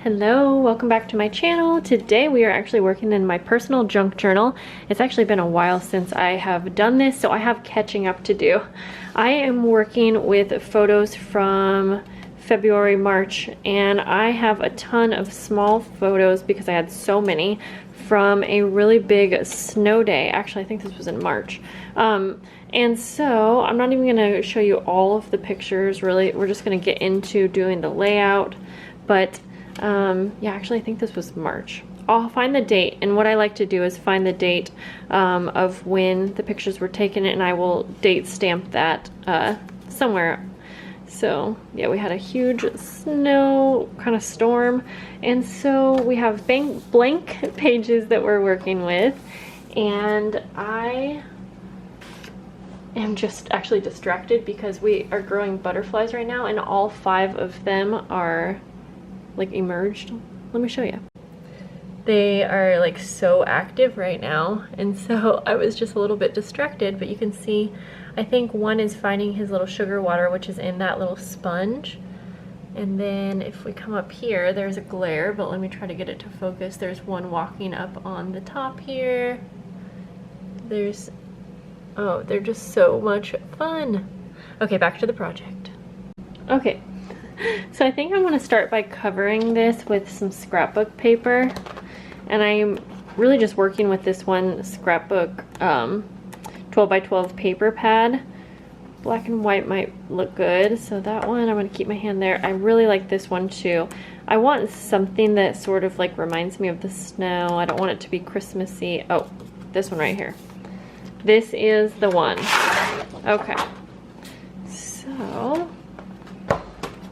Hello, welcome back to my channel. Today we are actually working in my personal junk journal. It's actually been a while since I have done this, so I have catching up to do. I am working with photos from February, March, and I have a ton of small photos because I had so many from a really big snow day. Actually, I think this was in March. And so I'm not even gonna show you all of the pictures, really. We're just gonna get into doing the layout. But yeah, actually I think this was March. I'll find the date, and what I like to do is find the date of when the pictures were taken, and I will date stamp that somewhere. So yeah, we had a huge snow kind of storm, and so we have blank pages that we're working with, and I am just actually distracted because we are growing butterflies right now, and all 5 of them are like emerged. Let me show you. They are like so active right now, and so I was just a little bit distracted, but you can see I think one is finding his little sugar water, which is in that little sponge. And then if we come up here, there's a glare, but let me try to get it to focus. There's one walking up on the top here. There's, oh, they're just so much fun. Okay, back to the project. Okay. So I think I'm going to start by covering this with some scrapbook paper, and I'm really just working with this one scrapbook 12 by 12 paper pad. Black and white might look good, so that one I'm going to keep my hand there. I really like this one too. I want something that sort of like reminds me of the snow. I don't want it to be Christmassy. Oh, this one right here. This is the one. Okay, so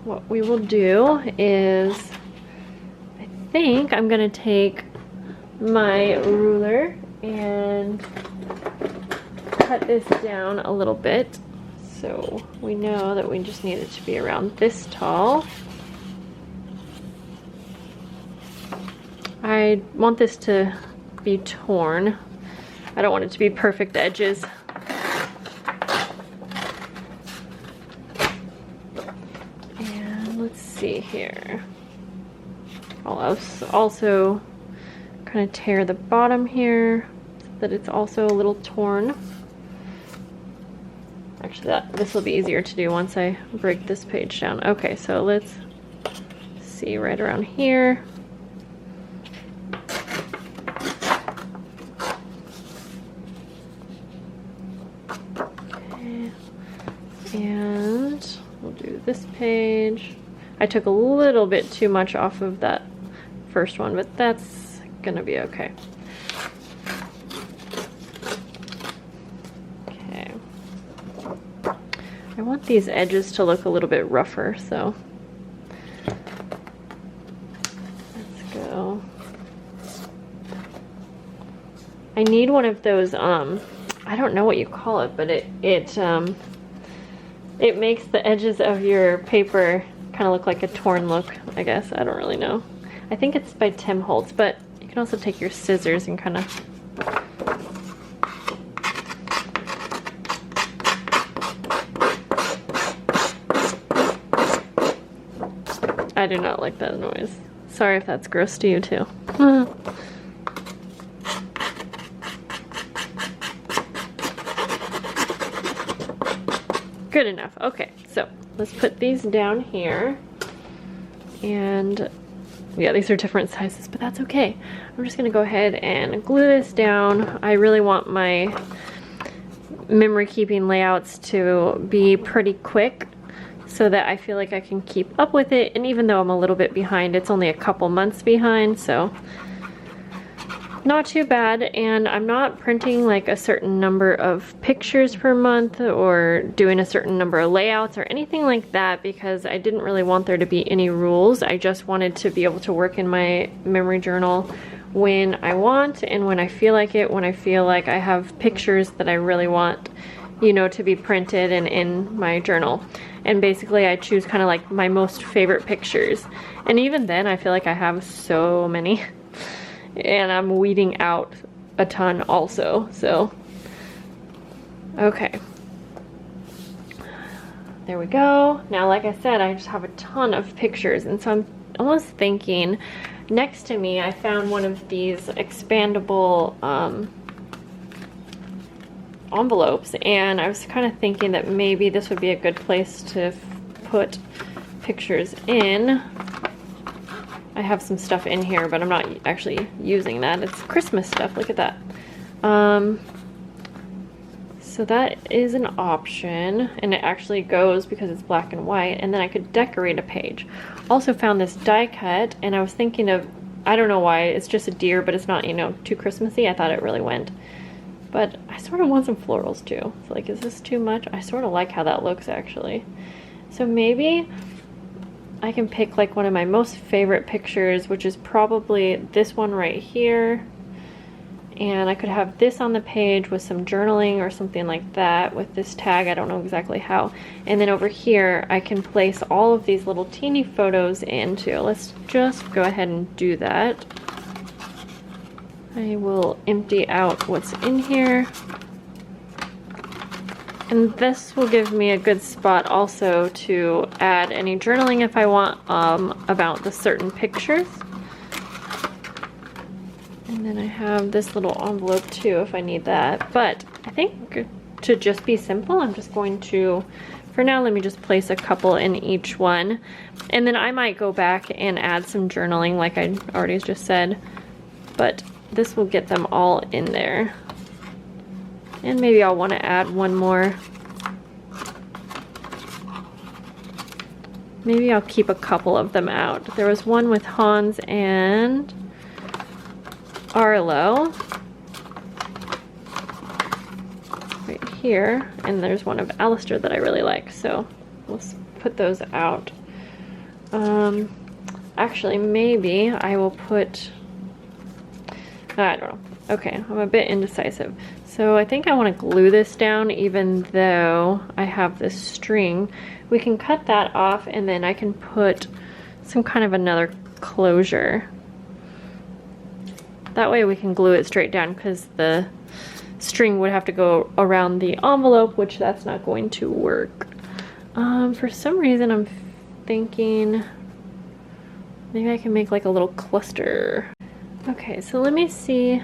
what we will do is, I think I'm gonna take my ruler and cut this down a little bit, so we know that we just need it to be around this tall. I want this to be torn. I don't want it to be perfect edges. See here. I'll also kind of tear the bottom here so that it's also a little torn. Actually, this will be easier to do once I break this page down. Okay, so let's see right around here. Okay. And we'll do this page. I took a little bit too much off of that first one, but that's gonna be okay. Okay. I want these edges to look a little bit rougher, so let's go. I need one of those, I don't know what you call it, but it makes the edges of your paper kind of look like a torn look, I guess. I don't really know. I think it's by Tim Holtz, but you can also take your scissors and kind of I do not like that noise. Sorry if that's gross to you too. Good enough. Okay, so let's put these down here. And yeah, these are different sizes, but that's okay. I'm just gonna go ahead and glue this down. I really want my memory keeping layouts to be pretty quick so that I feel like I can keep up with it. And even though I'm a little bit behind, it's only a couple months behind, so not too bad. And I'm not printing like a certain number of pictures per month or doing a certain number of layouts or anything like that, because I didn't really want there to be any rules. I just wanted to be able to work in my memory journal when I want and when I feel like it, when I feel like I have pictures that I really want, you know, to be printed and in my journal. And basically I choose kind of like my most favorite pictures. And even then I feel like I have so many. And I'm weeding out a ton also, so okay. There we go. Now, like I said, I just have a ton of pictures, and so I'm almost thinking, next to me I found one of these expandable envelopes, and I was kind of thinking that maybe this would be a good place to put pictures in. I have some stuff in here, but I'm not actually using that. It's Christmas stuff, look at that. So that is an option, and it actually goes because it's black and white, and then I could decorate a page. Also found this die cut, and I was thinking of, I don't know why, it's just a deer, but it's not, you know, too Christmassy. I thought it really went. But I sort of want some florals too. So like, is this too much? I sort of like how that looks actually. So maybe I can pick like one of my most favorite pictures, which is probably this one right here. And I could have this on the page with some journaling or something like that with this tag. I don't know exactly how. And then over here, I can place all of these little teeny photos into. Let's just go ahead and do that. I will empty out what's in here. And this will give me a good spot also to add any journaling if I want about the certain pictures. And then I have this little envelope too if I need that. But I think to just be simple, I'm just going to, for now, let me just place a couple in each one. And then I might go back and add some journaling like I already just said. But this will get them all in there. And maybe I'll want to add one more. Maybe I'll keep a couple of them out. There was one with Hans and Arlo right here, and there's one of Alistair that I really like, so we'll put those out. Actually, maybe I will put, I don't know. Okay, I'm a bit indecisive. So I think I want to glue this down even though I have this string. We can cut that off and then I can put some kind of another closure. That way we can glue it straight down because the string would have to go around the envelope, which that's not going to work. For some reason I'm thinking maybe I can make like a little cluster. Okay, so let me see.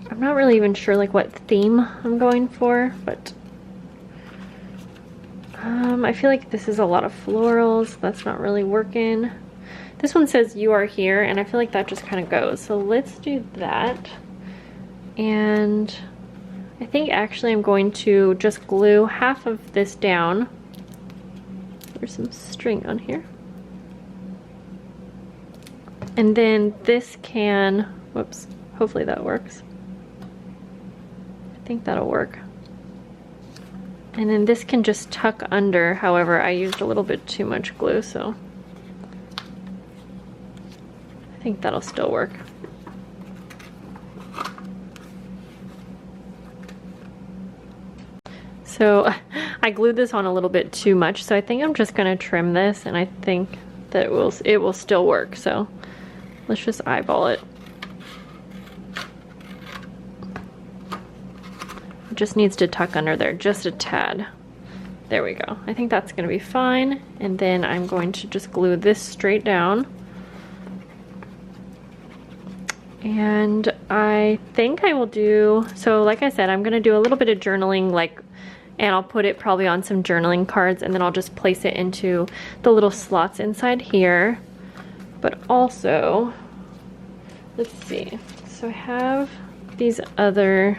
I'm not really even sure like what theme I'm going for, but I feel like this is a lot of florals. That's not really working. This one says you are here, and I feel like that just kind of goes. So let's do that. And I think actually I'm going to just glue half of this down. There's some string on here. And then this can, whoops, hopefully that works. I think that'll work. And then this can just tuck under, however, I used a little bit too much glue, so I think that'll still work. So I glued this on a little bit too much, so I think I'm just gonna trim this, and I think that it will still work, so let's just eyeball it. It just needs to tuck under there just a tad. There we go. I think that's gonna be fine. And then I'm going to just glue this straight down. And I think I will do, so like I said, I'm gonna do a little bit of journaling, and I'll put it probably on some journaling cards, and then I'll just place it into the little slots inside here. But also, let's see. So I have these other,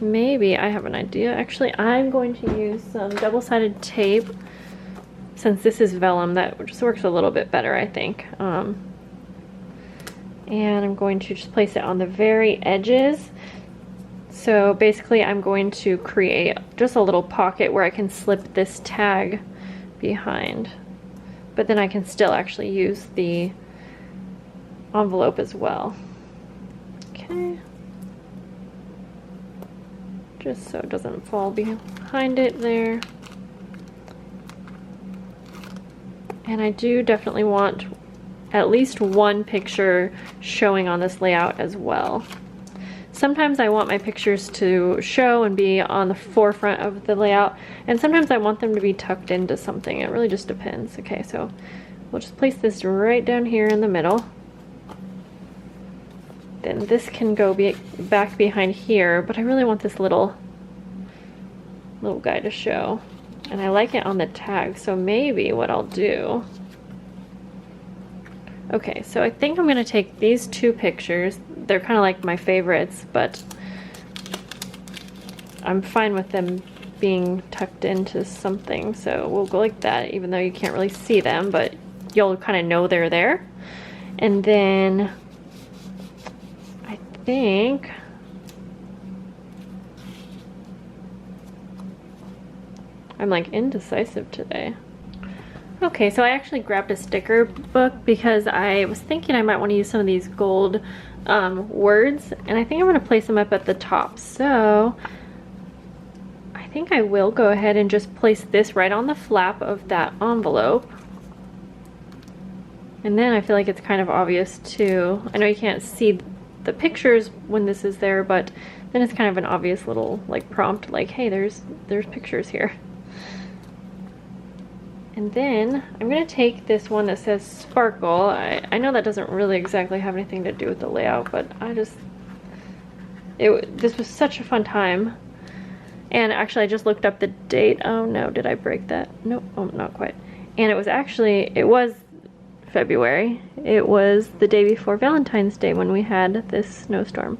maybe I have an idea. Actually, I'm going to use some double-sided tape. Since this is vellum, that just works a little bit better, I think. And I'm going to just place it on the very edges. So basically I'm going to create just a little pocket where I can slip this tag behind. But then I can still actually use the envelope as well. Okay. Just so it doesn't fall behind it there. And I do definitely want at least one picture showing on this layout as well. Sometimes I want my pictures to show and be on the forefront of the layout, and sometimes I want them to be tucked into something. It really just depends. Okay, so we'll just place this right down here in the middle. Then this can go back behind here, but I really want this little guy to show. And I like it on the tag, so maybe what I'll do... Okay, so I think I'm gonna take these two pictures. They're kind of like my favorites, but I'm fine with them being tucked into something. So we'll go like that, even though you can't really see them, but you'll kind of know they're there. And then I think I'm like indecisive today. Okay, so I actually grabbed a sticker book because I was thinking I might want to use some of these gold words, and I think I'm going to place them up at the top. So I think I will go ahead and just place this right on the flap of that envelope. And then I feel like it's kind of obvious too. I know you can't see the pictures when this is there, but then it's kind of an obvious little like prompt, like, hey, there's pictures here. And then I'm going to take this one that says sparkle. I know that doesn't really exactly have anything to do with the layout, but this was such a fun time. And actually I just looked up the date. Oh no, did I break that? Nope, oh, not quite. And it was February. It was the day before Valentine's Day when we had this snowstorm.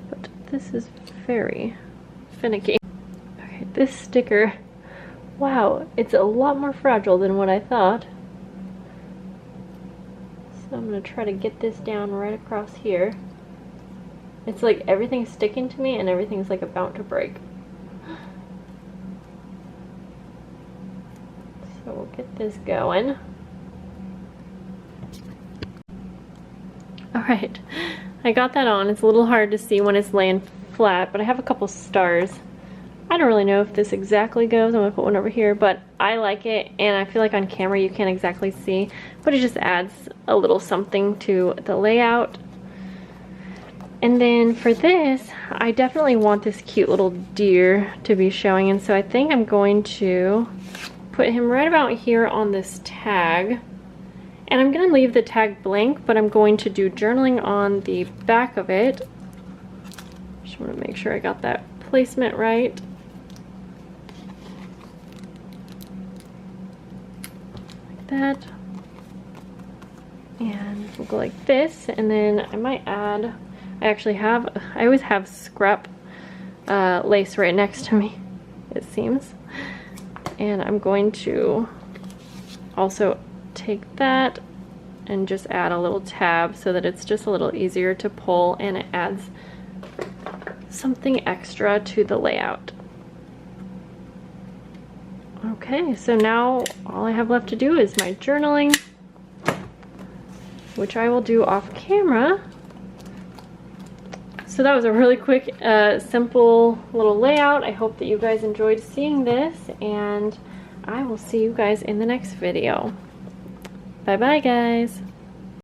But this is very finicky. Okay, this sticker... Wow, it's a lot more fragile than what I thought. So I'm going to try to get this down right across here. It's like everything's sticking to me and everything's like about to break. So we'll get this going. Alright, I got that on. It's a little hard to see when it's laying flat, but I have a couple stars. I don't really know if this exactly goes. I'm going to put one over here, but I like it, and I feel like on camera you can't exactly see, but it just adds a little something to the layout. And then for this, I definitely want this cute little deer to be showing, and so I think I'm going to put him right about here on this tag. And I'm going to leave the tag blank, but I'm going to do journaling on the back of it. Just want to make sure I got that placement right. That, and we'll go like this, and then I might add, I always have scrap lace right next to me, it seems, and I'm going to also take that and just add a little tab so that it's just a little easier to pull, and it adds something extra to the layout. Okay, so now all I have left to do is my journaling, which I will do off camera. So that was a really quick, simple little layout. I hope that you guys enjoyed seeing this, and I will see you guys in the next video. Bye bye, guys.